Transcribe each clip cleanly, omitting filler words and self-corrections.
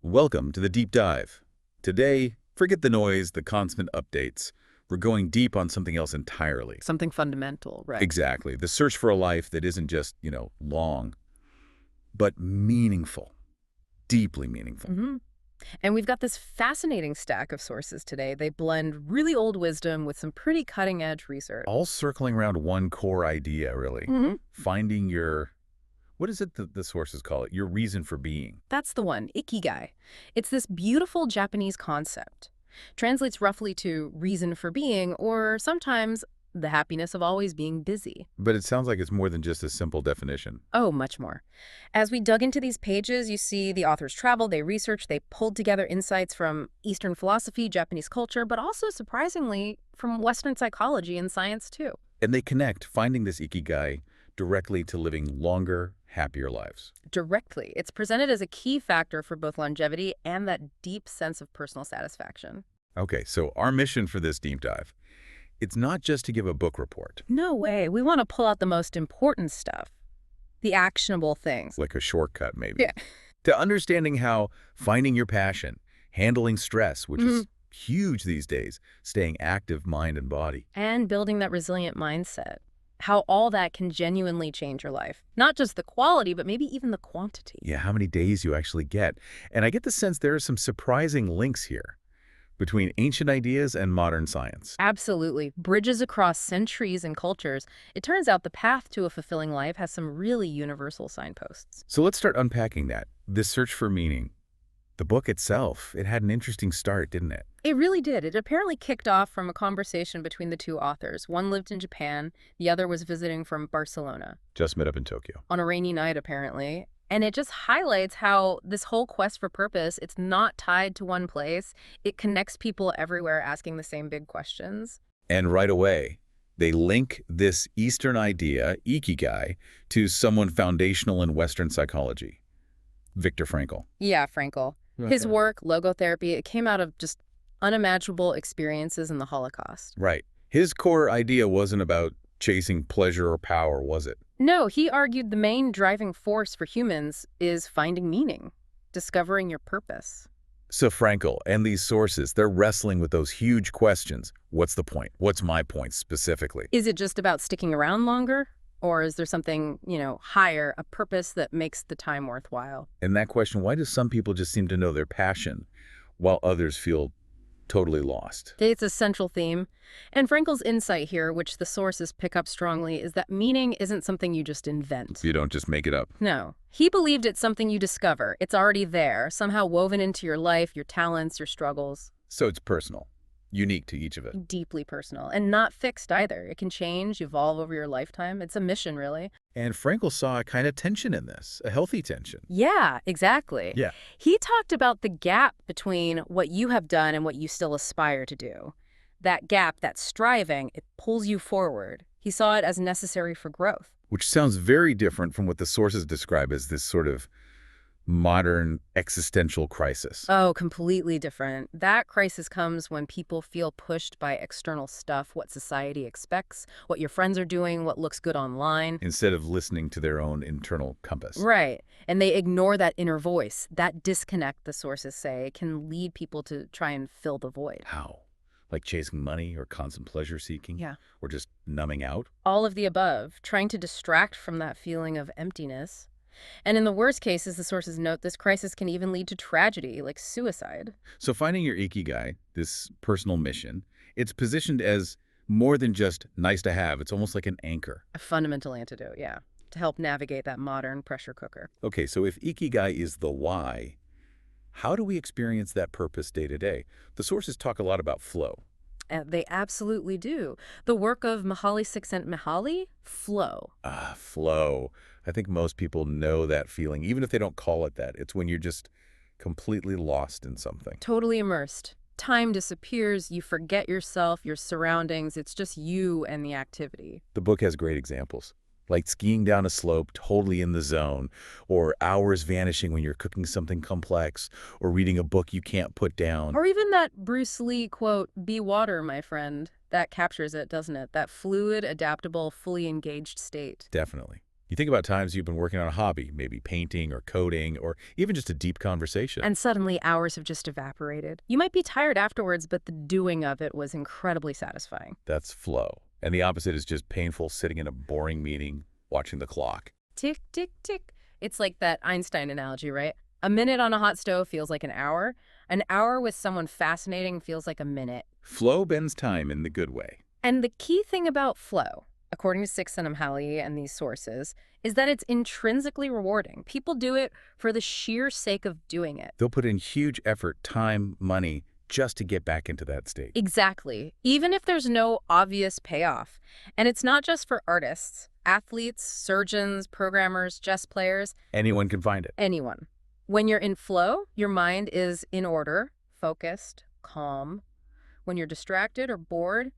Welcome to the Deep Dive. Today, forget the noise, the constant updates. We're going deep on something else entirely. Something fundamental, right? Exactly. The search for a life that isn't just, long, but meaningful. Deeply meaningful. And we've got this fascinating stack of sources today. They blend really old wisdom with some pretty cutting-edge research. All circling around one core idea, really. Finding your, what is it that the sources call it? Your reason for being. That's the one, Ikigai. It's this beautiful Japanese concept. Translates roughly to reason for being, or sometimes the happiness of always being busy. But it sounds like it's more than just a simple definition. Oh, much more. As we dug into these pages, you see the authors traveled, they researched, they pulled together insights from Eastern philosophy, Japanese culture, but also, surprisingly, from Western psychology and science, too. And they connect, finding this Ikigai directly to living longer, happier lives. Directly. It's presented as a key factor for both longevity and that deep sense of personal satisfaction. Okay, so our mission for this deep dive, it's not just to give a book report, No way. We want to pull out the most important stuff. The actionable things. like a shortcut maybe, Yeah. to understanding how finding your passion, handling stress, which is huge these days, staying active mind and body. And building that resilient mindset. How all that can genuinely change your life. Not just the quality, but maybe even the quantity. Yeah, how many days you actually get. And I get the sense there are some surprising links here between ancient ideas and modern science. Absolutely. Bridges across centuries and cultures. It turns out the path to a fulfilling life has some really universal signposts. So let's start unpacking that. This search for meaning. The book itself, it had an interesting start, didn't it? It really did. It apparently kicked off from a conversation between the two authors. One lived in Japan, the other was visiting from Barcelona. Just met up in Tokyo. On a rainy night, apparently. And it just highlights how this whole quest for purpose, it's not tied to one place. It connects people everywhere asking the same big questions. And right away, they link this Eastern idea, Ikigai, to someone foundational in Western psychology, Viktor Frankl. Yeah, Frankl. His work, logotherapy, it came out of just unimaginable experiences in the Holocaust. Right. His core idea wasn't about chasing pleasure or power, was it? No, he argued the main driving force for humans is finding meaning, discovering your purpose. So Frankl and these sources, they're wrestling with those huge questions. What's the point? What's my point specifically? Is it just about sticking around longer? Or is there something, higher, a purpose that makes the time worthwhile? And that question, why do some people just seem to know their passion while others feel totally lost? It's a central theme. And Frankl's insight here, which the sources pick up strongly, is that meaning isn't something you just invent. You don't just make it up. No. He believed it's something you discover. It's already there, somehow woven into your life, your talents, your struggles. So it's personal, unique to each of it. Deeply personal. And not fixed either. It can change, evolve over your lifetime. It's a mission, really. And Frankl saw a kind of tension in this, a healthy tension. Yeah, exactly. Yeah. He talked about the gap between what you have done and what you still aspire to do. That gap, that striving, it pulls you forward. He saw it as necessary for growth. Which sounds very different from what the sources describe as this sort of modern existential crisis. Oh, completely different. That crisis comes when people feel pushed by external stuff, what society expects, what your friends are doing, what looks good online. Instead of listening to their own internal compass. Right. And they ignore that inner voice. That disconnect, the sources say, can lead people to try and fill the void. How? Like chasing money or constant pleasure seeking? Yeah. Or just numbing out? All of the above, trying to distract from that feeling of emptiness. And in the worst cases, the sources note this crisis can even lead to tragedy, like suicide. So finding your Ikigai, this personal mission, it's positioned as more than just nice to have. It's almost like an anchor. A fundamental antidote, yeah, to help navigate that modern pressure cooker. Okay, so if Ikigai is the why, how do we experience that purpose day to day? The sources talk a lot about flow. They absolutely do. The work of Mihaly Csikszentmihalyi, flow. Flow. I think most people know that feeling, even if they don't call it that. It's when you're just completely lost in something. Totally immersed. Time disappears, you forget yourself, your surroundings, it's just you and the activity. The book has great examples, like skiing down a slope totally in the zone, or hours vanishing when you're cooking something complex, or reading a book you can't put down. Or even that Bruce Lee quote, "Be water, my friend." That captures it, doesn't it? That fluid, adaptable, fully engaged state. Definitely. You think about times you've been working on a hobby, maybe painting or coding or even just a deep conversation. And suddenly hours have just evaporated. You might be tired afterwards, but the doing of it was incredibly satisfying. That's flow. And the opposite is just painful sitting in a boring meeting, watching the clock. Tick, tick, tick. It's like that Einstein analogy, right? A minute on a hot stove feels like an hour. An hour with someone fascinating feels like a minute. Flow bends time in the good way. And the key thing about flow, according to Csikszentmihalyi and these sources, is that it's intrinsically rewarding. People do it for the sheer sake of doing it. They'll put in huge effort, time, money, just to get back into that state. Exactly. Even if there's no obvious payoff. And it's not just for artists, athletes, surgeons, programmers, chess players, Anyone can find it. anyone. When you're in flow, your mind is in order, focused, calm. When you're distracted or bored,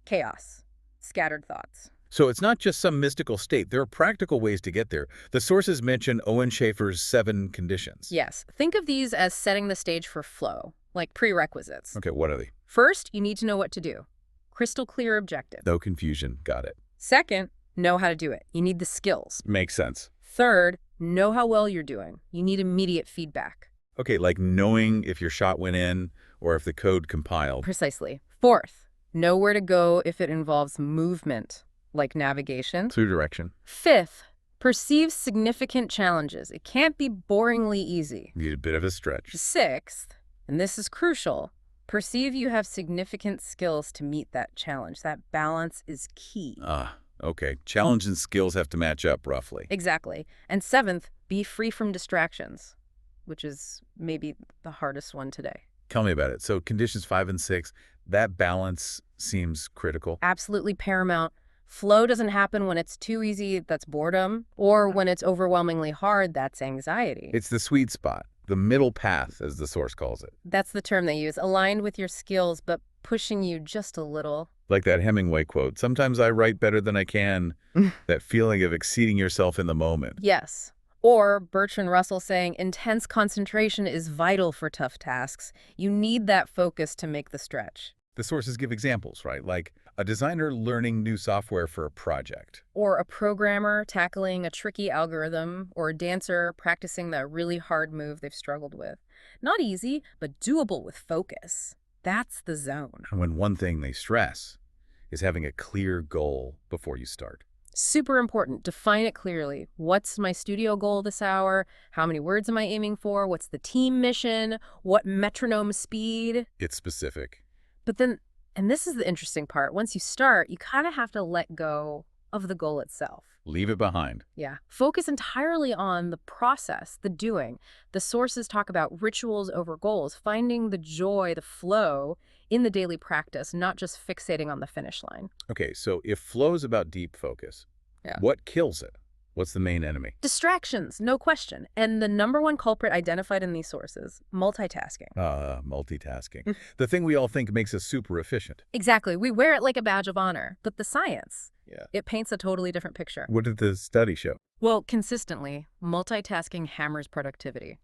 chaos, scattered thoughts. So it's not just some mystical state. There are practical ways to get there. The sources mention Owen Schaefer's 7 conditions. Yes, think of these as setting the stage for flow, like prerequisites. Okay, what are they? First, you need to know what to do. Crystal clear objective. No confusion. Got it. Second, know how to do it. You need the skills. Makes sense. Third, know how well you're doing. You need immediate feedback. Okay, like knowing if your shot went in or if the code compiled. Precisely. Fourth, know where to go if it involves movement, like navigation. Through direction. Fifth, perceive significant challenges. It can't be boringly easy. Need a bit of a stretch. Sixth, and this is crucial, perceive you have significant skills to meet that challenge. That balance is key. Okay. Challenge and skills have to match up roughly. Exactly. And seventh, be free from distractions, which is maybe the hardest one today. Tell me about it. So conditions 5 and 6, that balance seems critical. Absolutely paramount. Flow doesn't happen when it's too easy, that's boredom, or when it's overwhelmingly hard, that's anxiety. It's the sweet spot, the middle path, as the source calls it. That's the term they use, aligned with your skills, but pushing you just a little. Like that Hemingway quote, sometimes I write better than I can. That feeling of exceeding yourself in the moment. Yes. Or Bertrand Russell saying, intense concentration is vital for tough tasks. You need that focus to make the stretch. The sources give examples, right? Like a designer learning new software for a project. Or a programmer tackling a tricky algorithm, or a dancer practicing that really hard move they've struggled with. Not easy, but doable with focus. That's the zone. And when one thing they stress is having a clear goal before you start. Super important. Define it clearly. What's my studio goal this hour? How many words am I aiming for? What's the team mission? What metronome speed? It's specific. But then, and this is the interesting part, once you start, you kind of have to let go of the goal itself. Leave it behind. Yeah. Focus entirely on the process, the doing. The sources talk about rituals over goals, finding the joy, the flow in the daily practice, not just fixating on the finish line. Okay, so if flow is about deep focus, what kills it? What's the main enemy? Distractions, no question. And the number one culprit identified in these sources, multitasking. Multitasking. The thing we all think makes us super efficient. Exactly. We wear it like a badge of honor. But the science, Yeah. it paints a totally different picture. What did the study show? Well, consistently, multitasking hammers productivity.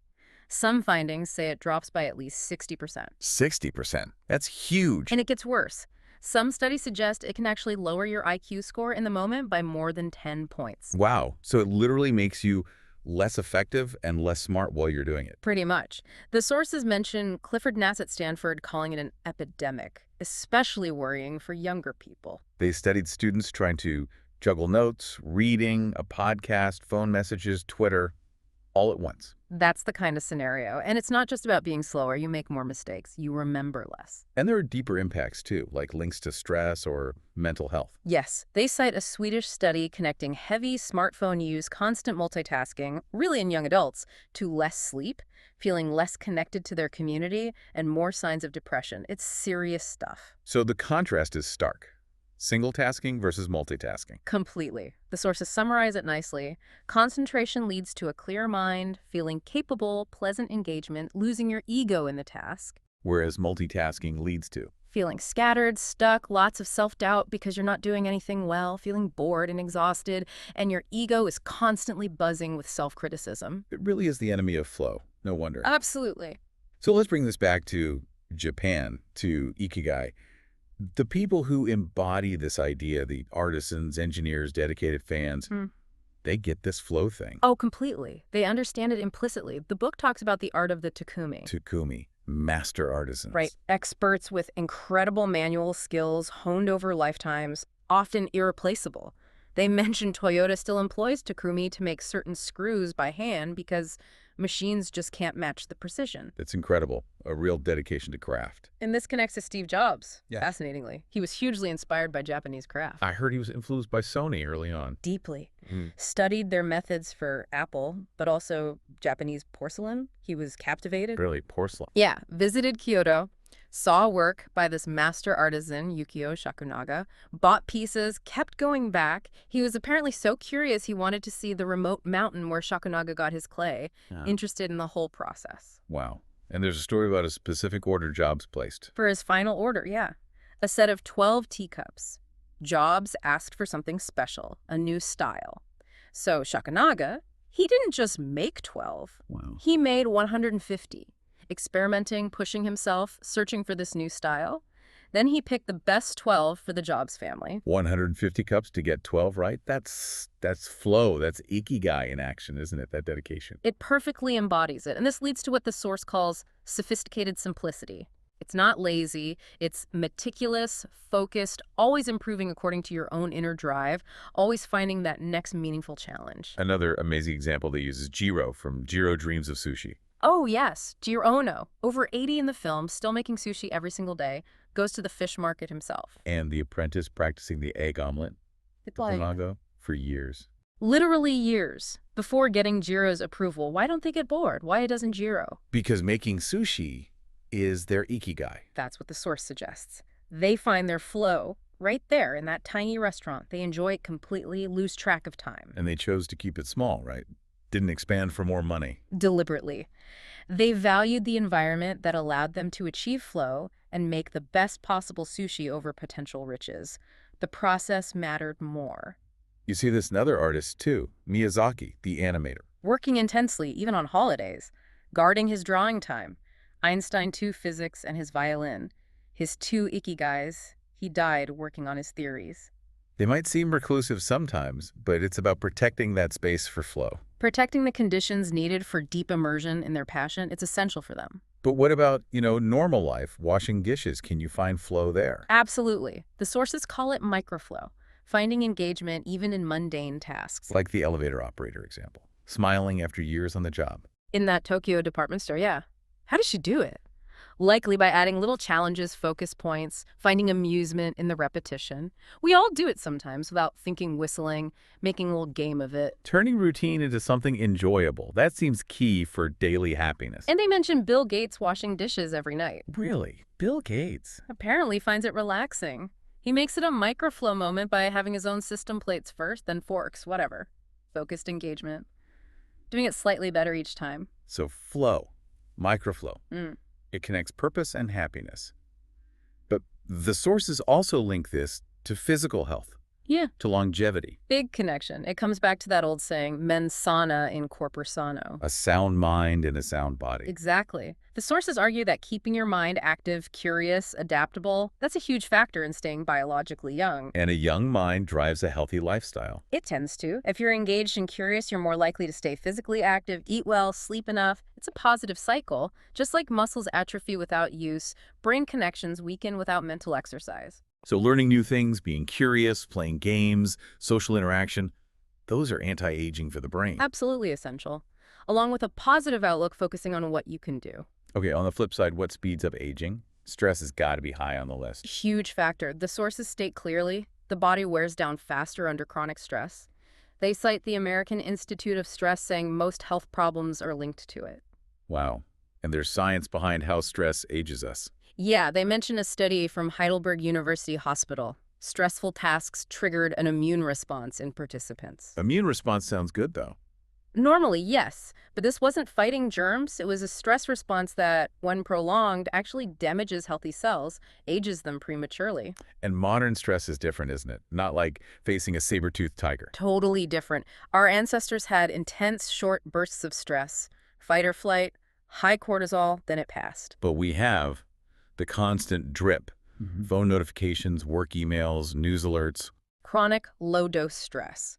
Some findings say it drops by at least 60%. 60%. That's huge. And it gets worse. Some studies suggest it can actually lower your IQ score in the moment by more than 10 points. Wow. So it literally makes you less effective and less smart while you're doing it. Pretty much. The sources mention Clifford Nass at Stanford calling it an epidemic, especially worrying for younger people. They studied students trying to juggle notes, reading, a podcast, phone messages, Twitter, all at once. That's the kind of scenario. And it's not just about being slower. You make more mistakes. You remember less. And there are deeper impacts too, like links to stress or mental health. Yes, they cite a Swedish study connecting heavy smartphone use, constant multitasking, really in young adults, to less sleep, feeling less connected to their community, and more signs of depression. It's serious stuff. So the contrast is stark. Single tasking versus multitasking. Completely. The sources summarize it nicely. Concentration leads to a clear mind, feeling capable, pleasant engagement, losing your ego in the task. Whereas multitasking leads to Feeling scattered, stuck, lots of self-doubt because you're not doing anything well, feeling bored and exhausted, and your ego is constantly buzzing with self-criticism. it really is the enemy of flow. No wonder. Absolutely. So let's bring this back to Japan, to Ikigai. The people who embody this idea, the artisans, engineers, dedicated fans, They get this flow thing. Oh, completely. They understand it implicitly. The book talks about the art of the takumi. Takumi, master Right. artisans. Experts with incredible manual skills honed over lifetimes, often irreplaceable. They mention Toyota still employs takumi to make certain screws by hand because machines just can't match the precision. It's incredible. A real dedication to craft. And this connects to Steve Jobs, Yes. fascinatingly. He was hugely inspired by Japanese craft. I heard he was influenced by Sony early on. Deeply. Mm. Studied their methods for Apple, but also Japanese porcelain. He was captivated. Really, porcelain. Yeah, visited Kyoto, saw work by this master artisan, Yukio Shakunaga, bought pieces, kept going back. He was apparently so curious he wanted to see the remote mountain where Shakunaga got his clay, Yeah. interested in the whole process. Wow. And there's a story about a specific order Jobs placed. For his final order, yeah. A set of 12 teacups. Jobs asked for something special, a new style. So Shakunaga, he didn't just make 12. Wow. He made 150. Experimenting, pushing himself, searching for this new style. Then he picked the best 12 for the Jobs family. 150 cups to get 12 right? That's flow. That's Ikigai in action, isn't it? That dedication. It perfectly embodies it, and this leads to what the source calls sophisticated simplicity. It's not lazy, it's meticulous, focused, always improving according to your own inner drive, always finding that next meaningful challenge. Another amazing example they use is Jiro from Jiro Dreams of Sushi. Oh yes, Jiro Ono, over 80 in the film, still making sushi every single day, goes to the fish market himself. And the apprentice practicing the egg omelet, It's like Tamago, for years. literally years before getting Jiro's approval. Why don't they get bored? Why doesn't Jiro? Because making sushi is their Ikigai. That's what the source suggests. They find their flow right there in that tiny restaurant. They enjoy it completely, lose track of time. And they chose to keep it small, right? Didn't expand for more money. Deliberately. They valued the environment that allowed them to achieve flow and make the best possible sushi over potential riches. The process mattered more. You see this in other artists too. Miyazaki, the animator. Working intensely, even on holidays. Guarding his drawing time. Einstein 2 physics and his violin. His 2 ikigais. He died working on his theories. They might seem reclusive sometimes, but it's about protecting that space for flow. Protecting the conditions needed for deep immersion in their passion, it's essential for them. But what about, normal life, washing dishes? Can you find flow there? Absolutely. The sources call it microflow, finding engagement even in mundane tasks. Like the elevator operator example, smiling after years on the job. In that Tokyo department store, yeah. How does she do it? Likely by adding little challenges, focus points, finding amusement in the repetition. We all do it sometimes without thinking, whistling, making a little game of it. Turning routine into something enjoyable, that seems key for daily happiness. And they mention Bill Gates washing dishes every night. Really? Bill Gates? Apparently finds it relaxing. He makes it a microflow moment by having his own system plates first, then forks, whatever. Focused engagement. Doing it slightly better each time. So flow, microflow. Mm. It connects purpose and happiness. But the sources also link this to physical health, Yeah. to longevity. Big connection. It comes back to that old saying, mens sana in corpore sano. A sound mind and a sound body. Exactly. The sources argue that keeping your mind active, curious, adaptable, that's a huge factor in staying biologically young. And a young mind drives a healthy lifestyle. It tends to. If you're engaged and curious, you're more likely to stay physically active, eat well, sleep enough. It's a positive cycle. Just like muscles atrophy without use, brain connections weaken without mental exercise. So learning new things, being curious, playing games, social interaction, those are anti-aging for the brain. Absolutely essential. Along with a positive outlook focusing on what you can do. Okay, on the flip side, what speeds up aging? Stress has got to be high on the list. Huge factor. The sources state clearly the body wears down faster under chronic stress. They cite the American Institute of Stress saying most health problems are linked to it. Wow. And there's science behind how stress ages us. Yeah, they mention a study from Heidelberg University Hospital. Stressful tasks triggered an immune response in participants. Immune response sounds good, though. Normally, yes, but this wasn't fighting germs. It was a stress response that, when prolonged, actually damages healthy cells, ages them prematurely. And modern stress is different, isn't it? Not like facing a saber-toothed tiger. Totally different. Our ancestors had intense, short bursts of stress, fight or flight, high cortisol, then it passed. But we have the constant drip, phone notifications, work emails, news alerts. Chronic, low-dose stress.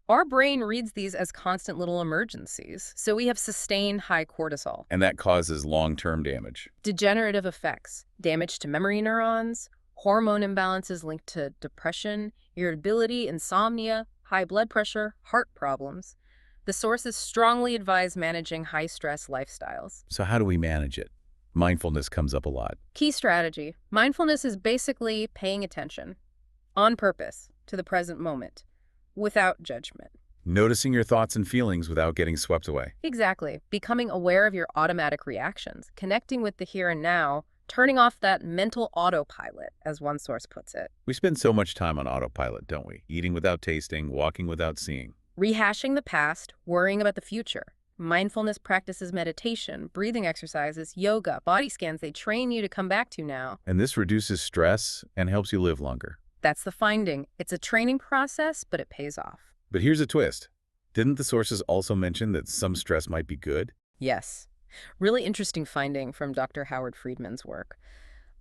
Our brain reads these as constant little emergencies, so we have sustained high cortisol. And that causes long-term damage. Degenerative effects, damage to memory neurons, hormone imbalances linked to depression, irritability, insomnia, high blood pressure, heart problems. The sources strongly advise managing high-stress lifestyles. So how do we manage it? Mindfulness comes up a lot. Key strategy. Mindfulness is basically paying attention, on purpose, to the present moment, without judgment. Noticing your thoughts and feelings without getting swept away. Exactly. Becoming aware of your automatic reactions, connecting with the here and now, turning off that mental autopilot, as one source puts it. We spend so much time on autopilot, don't we? Eating without tasting, walking without seeing. Rehashing the past, worrying about the future. Mindfulness practices meditation, breathing exercises, yoga, body scans they train you to come back to now. And this reduces stress and helps you live longer. That's the finding. It's a training process, but it pays off. But here's a twist. Didn't the sources also mention that some stress might be good? Yes. Really interesting finding from Dr. Howard Friedman's work.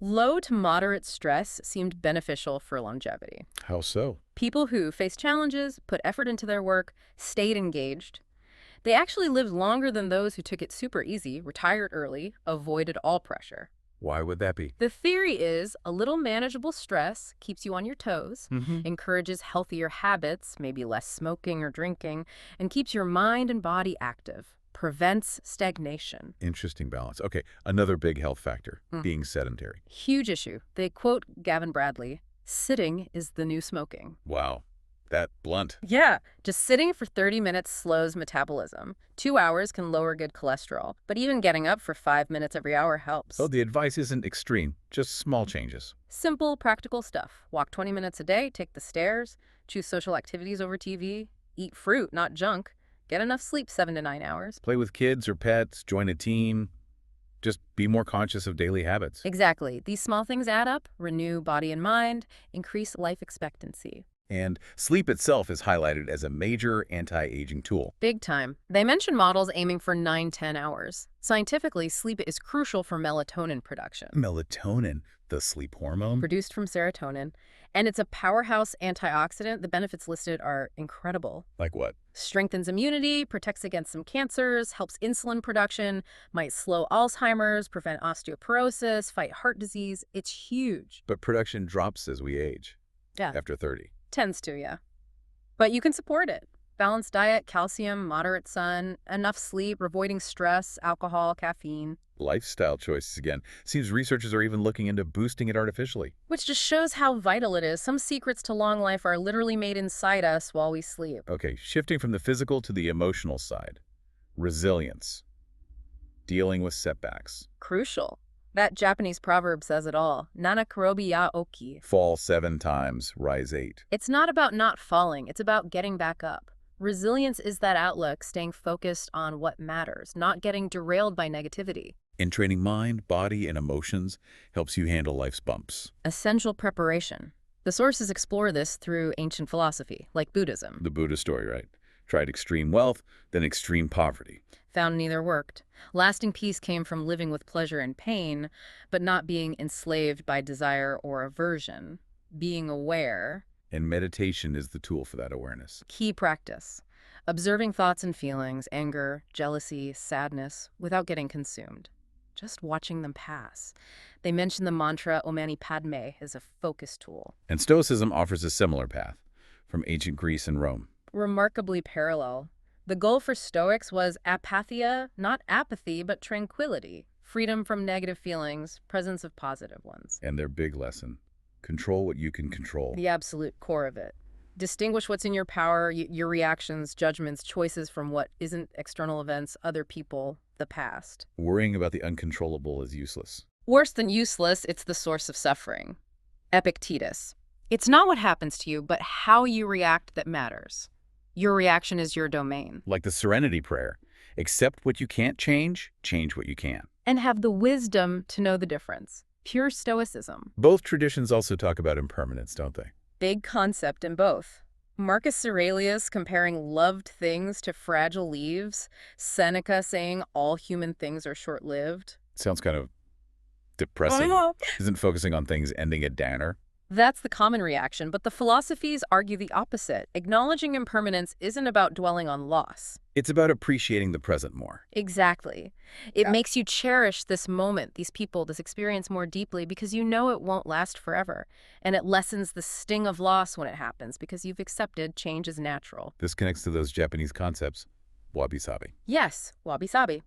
Low to moderate stress seemed beneficial for longevity. How so? People who faced challenges, put effort into their work, stayed engaged. They actually lived longer than those who took it super easy, retired early, avoided all pressure. Why would that be? The theory is a little manageable stress keeps you on your toes, Mm-hmm. encourages healthier habits, maybe less smoking or drinking, and keeps your mind and body active, prevents stagnation. Interesting balance. Okay, another big health factor, Mm. being sedentary. Huge issue. They quote Gavin Bradley, "Sitting is the new smoking." Wow, that blunt. Yeah, just sitting for 30 minutes slows metabolism. 2 hours can lower good cholesterol, but even getting up for 5 minutes every hour helps. Oh, the advice isn't extreme, just small changes. Simple, practical stuff. Walk 20 minutes a day, take the stairs, choose social activities over TV, eat fruit, not junk, get enough sleep 7 to 9 hours. Play with kids or pets, join a team. Just be more conscious of daily habits. Exactly. These small things add up, renew body and mind, increase life expectancy. And sleep itself is highlighted as a major anti-aging tool. Big time. They mention models aiming for 9–10 hours. Scientifically, sleep is crucial for melatonin production, Melatonin, the sleep hormone. produced from serotonin, and it's a powerhouse antioxidant. The benefits listed are incredible. Like what? Strengthens immunity, protects against some cancers, helps insulin production, might slow Alzheimer's, prevent osteoporosis, fight heart disease. It's huge. But production drops as we age. Yeah. After 30. Tends to, yeah. But you can support it. Balanced diet, calcium, moderate sun, enough sleep, avoiding stress, alcohol, caffeine. Lifestyle choices again. Seems researchers are even looking into boosting it artificially. Which just shows how vital it is. Some secrets to long life are literally made inside us while we sleep. Okay, shifting from the physical to the emotional side. Resilience. Dealing with setbacks. Crucial. That Japanese proverb says it all. Nana karobi ya oki. Fall 7 times, rise 8. It's not about not falling. It's about getting back up. Resilience is that outlook, staying focused on what matters, not getting derailed by negativity. And training mind, body, and emotions helps you handle life's bumps. Essential preparation. The sources explore this through ancient philosophy, like Buddhism. The Buddha story, right? Tried extreme wealth, then extreme poverty. Found neither worked. Lasting peace came from living with pleasure and pain, but not being enslaved by desire or aversion. Being aware. And meditation is the tool for that awareness. Key practice. Observing thoughts and feelings, anger, jealousy, sadness, without getting consumed. Just watching them pass. They mention the mantra Om Mani Padme as a focus tool. And Stoicism offers a similar path from ancient Greece and Rome. Remarkably parallel. The goal for Stoics was apatheia, not apathy, but tranquility, freedom from negative feelings, presence of positive ones. And their big lesson, control what you can control. The absolute core of it. Distinguish what's in your power, your reactions, judgments, choices from what isn't external events, other people, the past. Worrying about the uncontrollable is useless. Worse than useless, it's the source of suffering. Epictetus. It's not what happens to you, but how you react that matters. Your reaction is your domain. Like the Serenity Prayer, accept what you can't change, change what you can. And have the wisdom to know the difference. Pure stoicism. Both traditions also talk about impermanence, don't they? Big concept in both. Marcus Aurelius comparing loved things to fragile leaves. Seneca saying all human things are short-lived. Sounds kind of depressing. Isn't focusing on things ending a downer? That's the common reaction, but the philosophies argue the opposite. Acknowledging impermanence isn't about dwelling on loss. It's about appreciating the present more. Exactly. It Yeah. makes you cherish this moment, these people, this experience more deeply because you know it won't last forever. And it lessens the sting of loss when it happens because you've accepted change is natural. This connects to those Japanese concepts, wabi-sabi. Yes, wabi-sabi.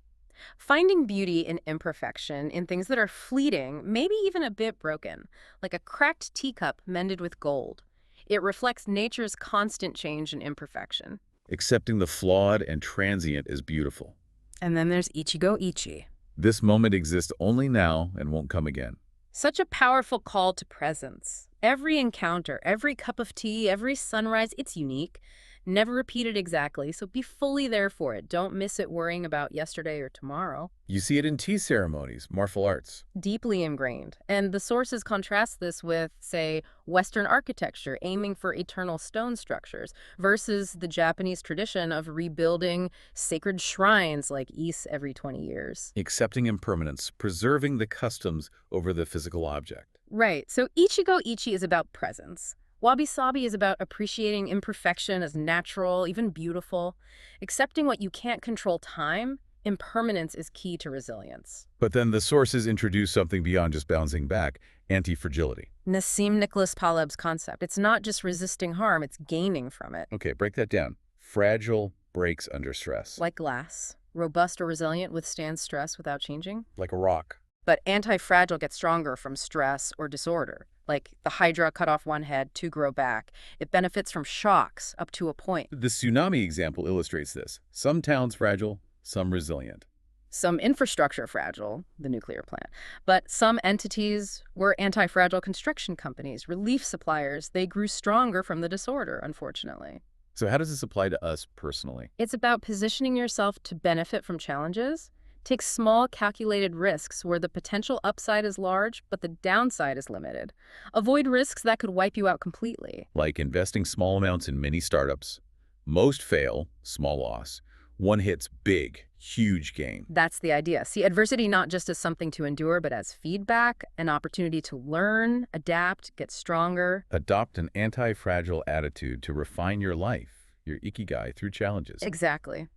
Finding beauty in imperfection, in things that are fleeting, maybe even a bit broken, like a cracked teacup mended with gold. It reflects nature's constant change and imperfection. Accepting the flawed and transient is beautiful. And then there's Ichigo Ichi. This moment exists only now and won't come again. Such a powerful call to presence. Every encounter, every cup of tea, every sunrise, it's unique. Never repeated exactly, so be fully there for it. Don't miss it worrying about yesterday or tomorrow. You see it in tea ceremonies, martial arts. Deeply ingrained. And the sources contrast this with, say, Western architecture aiming for eternal stone structures versus the Japanese tradition of rebuilding sacred shrines like Ise every 20 years. Accepting impermanence, preserving the customs over the physical object. Right, so Ichigo Ichi is about presence. Wabi-sabi is about appreciating imperfection as natural, even beautiful. Accepting what you can't control time, impermanence is key to resilience. But then the sources introduce something beyond just bouncing back, anti-fragility. Nassim Nicholas Taleb's concept. It's not just resisting harm, it's gaining from it. Okay, break that down. Fragile breaks under stress. Like glass, robust or resilient withstands stress without changing. Like a rock. But anti-fragile gets stronger from stress or disorder. Like the hydra cut off one head to grow back. It benefits from shocks up to a point. The tsunami example illustrates this. Some towns fragile, some resilient. Some infrastructure fragile, the nuclear plant, but some entities were anti-fragile construction companies, relief suppliers. They grew stronger from the disorder, unfortunately. So how does this apply to us personally? It's about positioning yourself to benefit from challenges. Take small, calculated risks where the potential upside is large, but the downside is limited. Avoid risks that could wipe you out completely. Like investing small amounts in mini startups. Most fail, small loss. One hits big, huge gain. That's the idea. See adversity not just as something to endure, but as feedback, an opportunity to learn, adapt, get stronger. Adopt an anti-fragile attitude to refine your life, your Ikigai, through challenges. Exactly.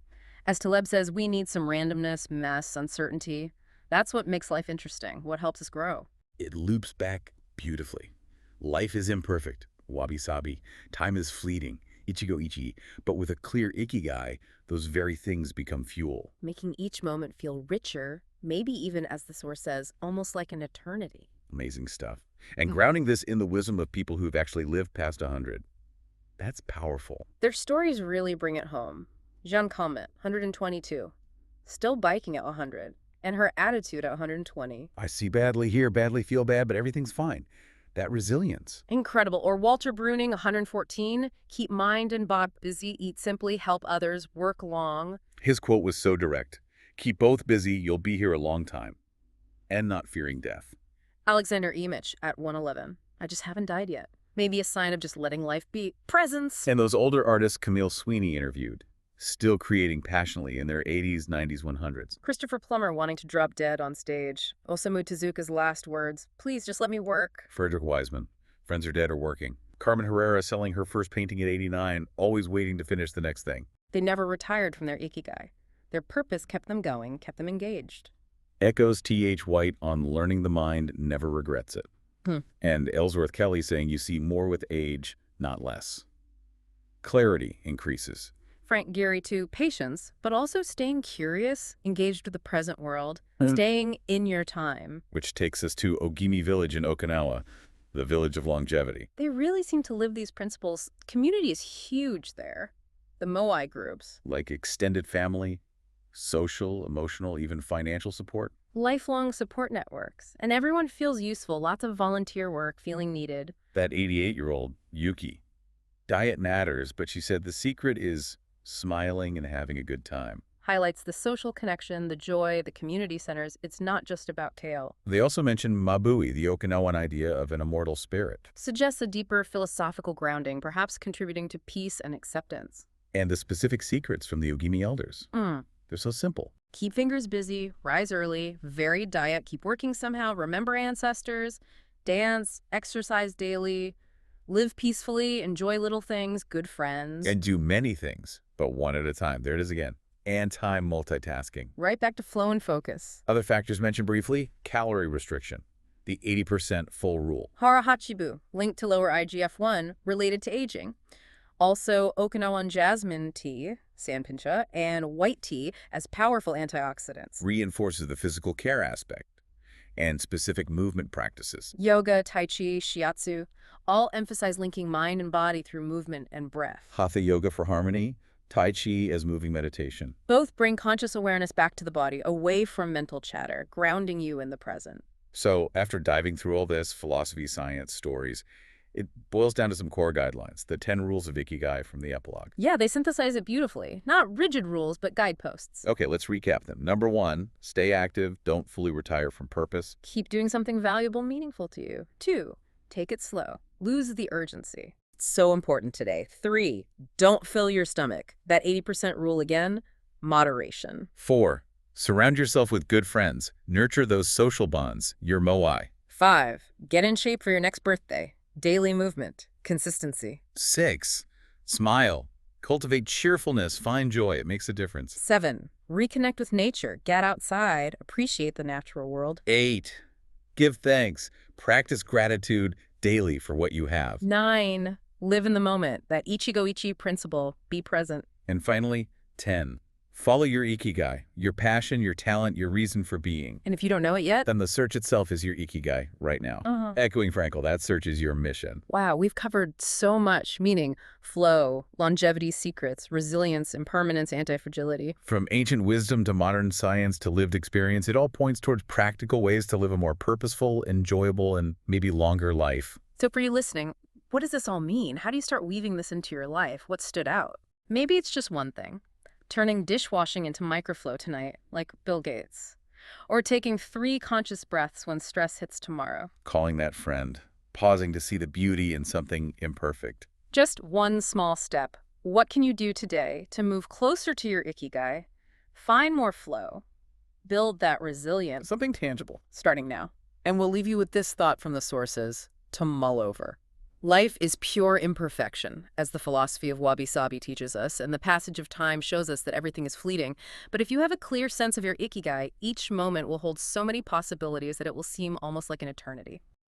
As Taleb says, we need some randomness, mess, uncertainty. That's what makes life interesting, what helps us grow. It loops back beautifully. Life is imperfect, wabi-sabi. Time is fleeting, ichigo ichi. But with a clear Ikigai, those very things become fuel. Making each moment feel richer, maybe even, as the source says, almost like an eternity. Amazing stuff. And grounding this in the wisdom of people who've actually lived past 100. That's powerful. Their stories really bring it home. Jeanne Calment, 122, still biking at 100, and her attitude at 120. I see badly, hear badly, feel bad, but everything's fine. That resilience. Incredible. Or Walter Bruning, 114, keep mind and body busy, eat simply, help others, work long. His quote was so direct. Keep both busy, you'll be here a long time. And not fearing death. Alexander Imich at 111, I just haven't died yet. Maybe a sign of just letting life be. Presence. And those older artists Camille Sweeney interviewed, still creating passionately in their 80s, 90s, 100s. Christopher Plummer wanting to drop dead on stage. Osamu Tezuka's last words, please just let me work. Frederick Wiseman, friends are dead or working. Carmen Herrera selling her first painting at 89, always waiting to finish the next thing. They never retired from their Ikigai. Their purpose kept them going, kept them engaged. Echoes T.H. White on learning the mind never regrets it. And Ellsworth Kelly saying you see more with age, not less. Clarity increases. Frank Gehry too, patience, but also staying curious, engaged with the present world, staying in your time. Which takes us to Ogimi Village in Okinawa, the village of longevity. They really seem to live these principles. Community is huge there. The Moai groups. Like extended family, social, emotional, even financial support. Lifelong support networks. And everyone feels useful, lots of volunteer work, feeling needed. That 88-year-old, Yuki. Diet matters, but she said the secret is smiling and having a good time. Highlights the social connection, the joy, the community centers. It's not just about kale. They also mentioned Mabui, the Okinawan idea of an immortal spirit. Suggests a deeper philosophical grounding, perhaps contributing to peace and acceptance. And the specific secrets from the Ogimi elders. They're so simple. Keep fingers busy, rise early, varied diet, keep working somehow, remember ancestors. dance, exercise daily, live peacefully, enjoy little things, good friends. And do many things, but one at a time. There it is again. Anti-multitasking. Right back to flow and focus. Other factors mentioned briefly, calorie restriction, the 80% full rule. Hara Hachibu, linked to lower IGF-1, related to aging. Also, Okinawan jasmine tea, sanpincha, and white tea as powerful antioxidants. Reinforces the physical care aspect and specific movement practices. Yoga, tai chi, shiatsu, all emphasize linking mind and body through movement and breath. Hatha yoga for harmony, tai chi as moving meditation. Both bring conscious awareness back to the body, away from mental chatter, grounding you in the present. So after diving through all this philosophy, science, stories, it boils down to some core guidelines, the 10 rules of Ikigai from the epilogue. Yeah, they synthesize it beautifully. Not rigid rules, but guideposts. Okay, let's recap them. Number 1, stay active, don't fully retire from purpose. Keep doing something valuable, meaningful to you. 2, take it slow. Lose the urgency. So important today. 3, don't fill your stomach. That 80% rule again, moderation. 4, surround yourself with good friends. Nurture those social bonds, your moai. 5, get in shape for your next birthday. Daily movement, consistency. 6, smile. Cultivate cheerfulness, find joy. It makes a difference. 7, reconnect with nature. Get outside, appreciate the natural world. 8, give thanks. Practice gratitude daily for what you have. 9, live in the moment. That Ichigo-ichi principle, be present. And finally, 10, follow your Ikigai, your passion, your talent, your reason for being. And if you don't know it yet, Then the search itself is your Ikigai right now. Echoing Frankel, that search is your mission. wow, we've covered so much, meaning flow, longevity secrets, resilience, impermanence, anti-fragility. From ancient wisdom to modern science to lived experience, it all points towards practical ways to live a more purposeful, enjoyable, and maybe longer life. So for you listening, what does this all mean? How do you start weaving this into your life? What stood out? Maybe it's just one thing. Turning dishwashing into microflow tonight, like Bill Gates. Or taking 3 conscious breaths when stress hits tomorrow. Calling that friend, pausing to see the beauty in something imperfect. Just one small step. What can you do today to move closer to your Ikigai, find more flow, build that resilience, Something tangible. starting now? And we'll leave you with this thought from the sources to mull over. Life is pure imperfection, as the philosophy of wabi-sabi teaches us, and the passage of time shows us that everything is fleeting. But if you have a clear sense of your Ikigai, each moment will hold so many possibilities that it will seem almost like an eternity.